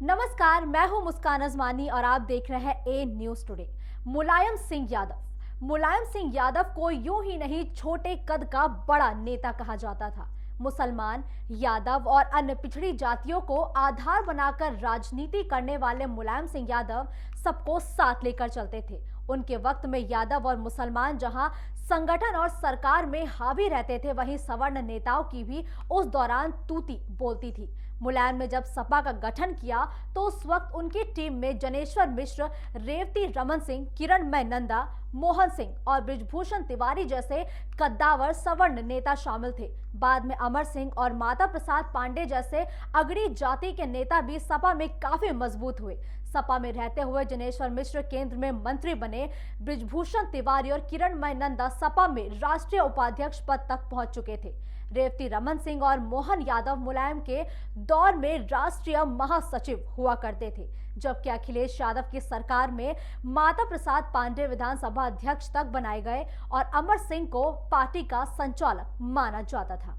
नमस्कार, मैं हूं मुस्कान अजमानी और आप देख रहे हैं ए न्यूज टुडे। मुलायम सिंह यादव को यूं ही नहीं छोटे कद का बड़ा नेता कहा जाता था। मुसलमान, यादव और अन्य पिछड़ी जातियों को आधार बनाकर राजनीति करने वाले मुलायम सिंह यादव सबको साथ लेकर चलते थे। उनके वक्त में यादव और मुसलमान जहां संगठन और सरकार में हावी रहते थे, वहीं सवर्ण नेताओं की भी उस दौरान तूती बोलती थी। मुलायम ने जब सपा का गठन किया तो उस वक्त उनकी टीम में जनेश्वर मिश्र, रेवती रमन सिंह, किरणमय नंदा, मोहन सिंह और बृजभूषण तिवारी जैसे कद्दावर सवर्ण नेता शामिल थे। बाद में अमर सिंह और माता प्रसाद पांडे जैसे अगड़ी जाति के नेता भी सपा में काफी मजबूत हुए। सपा में रहते हुए जनेश्वर मिश्र केंद्र में मंत्री बने। बृजभूषण तिवारी और किरणमय नंदा सपा में राष्ट्रीय उपाध्यक्ष पद तक पहुंच चुके थे। रेवती रमन सिंह और मोहन यादव मुलायम के दौर में राष्ट्रीय महासचिव हुआ करते थे, जबकि अखिलेश यादव की सरकार में माता प्रसाद पांडे विधानसभा अध्यक्ष तक बनाए गए और अमर सिंह को पार्टी का संचालक माना जाता था।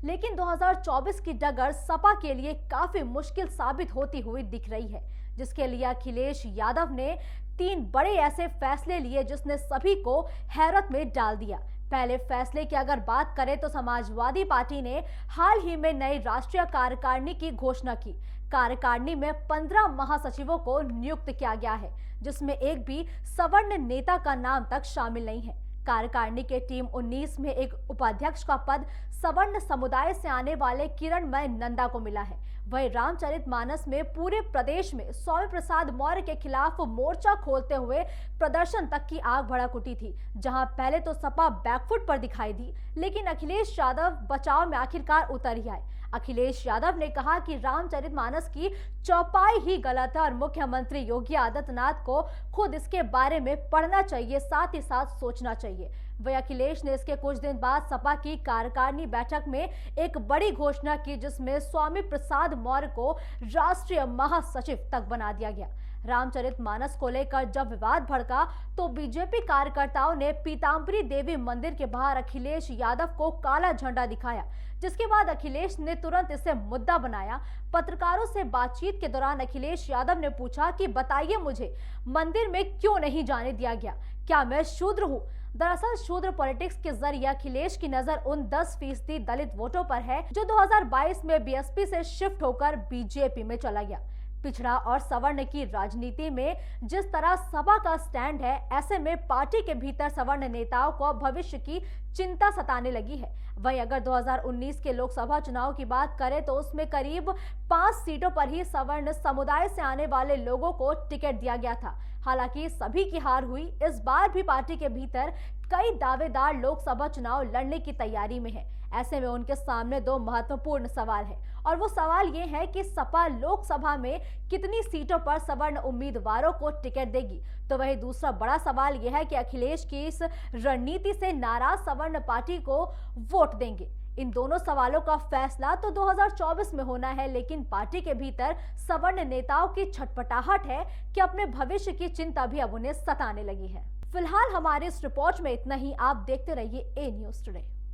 लेकिन 2024 की डगर सपा के लिए काफी मुश्किल साबित होती हुई दिख रही है, जिसके लिए अखिलेश यादव ने 3 बड़े ऐसे फैसले लिए जिसने सभी को हैरत में डाल दिया। पहले फैसले की अगर बात करें तो समाजवादी पार्टी ने हाल ही में नई राष्ट्रीय कार्यकारिणी की घोषणा की। कार्यकारिणी में 15 महासचिवों को नियुक्त किया गया है, जिसमें एक भी सवर्ण नेता का नाम तक शामिल नहीं है। कार्यकारिणी के टीम 19 में एक उपाध्यक्ष का पद सवर्ण समुदाय से आने वाले किरणमय नंदा को मिला है। वही रामचरितमानस में पूरे प्रदेश में स्वामी प्रसाद मौर्य के खिलाफ मोर्चा खोलते हुए प्रदर्शन तक की आग भड़क उठी थी, जहां पहले तो सपा बैकफुट पर दिखाई दी, लेकिन अखिलेश यादव बचाव में आखिरकार उतर ही आए। अखिलेश यादव ने कहा कि रामचरितमानस की चौपाई ही गलत है और मुख्यमंत्री योगी आदित्यनाथ को खुद इसके बारे में पढ़ना चाहिए, साथ ही साथ सोचना चाहिए। वही अखिलेश ने इसके कुछ दिन बाद सपा की कार्यकारिणी बैठक में एक बड़ी घोषणा की, जिसमें स्वामी प्रसाद मौर्य को राष्ट्रीय महासचिव तक बना दिया गया। रामचरितमानस को लेकर जब विवाद भड़का तो बीजेपी कार्यकर्ताओं ने पीताम्बरी देवी मंदिर के बाहर अखिलेश यादव को काला झंडा दिखाया, जिसके बाद अखिलेश ने तुरंत इसे मुद्दा बनाया। पत्रकारों से बातचीत के दौरान अखिलेश यादव ने पूछा कि बताइए मुझे मंदिर में क्यों नहीं जाने दिया गया, क्या मैं शूद्र हूँ? दरअसल शूद्र पॉलिटिक्स के जरिए अखिलेश की नजर उन 10% दलित वोटों पर है जो 2022 में बीएसपी से शिफ्ट होकर बीजेपी में चला गया। पिछड़ा और सवर्ण की राजनीति में जिस तरह सपा का स्टैंड है, ऐसे में पार्टी के भीतर सवर्ण नेताओं को भविष्य की चिंता सताने लगी है। वहीं अगर 2019 के लोकसभा चुनाव की बात करें तो उसमें करीब 5 सीटों पर ही सवर्ण समुदाय से आने वाले लोगों को टिकट दिया गया था। हालांकि सभी की हार हुई। इस बार भी पार्टी के भीतर कई दावेदार लोकसभा चुनाव लड़ने की तैयारी में है। ऐसे में उनके सामने 2 महत्वपूर्ण सवाल है और वो सवाल ये है कि सपा लोकसभा में कितनी सीटों पर सवर्ण उम्मीदवारों को टिकट देगी। तो वही दूसरा बड़ा सवाल यह है कि अखिलेश की इस रणनीति से नाराज सवर्ण पार्टी को वोट देंगे। इन दोनों सवालों का फैसला तो 2024 में होना है, लेकिन पार्टी के भीतर सवर्ण नेताओं की छटपटाहट है कि अपने भविष्य की चिंता भी अब उन्हें सताने लगी है। फिलहाल हमारे इस रिपोर्ट में इतना ही। आप देखते रहिए ए न्यूज टुडे।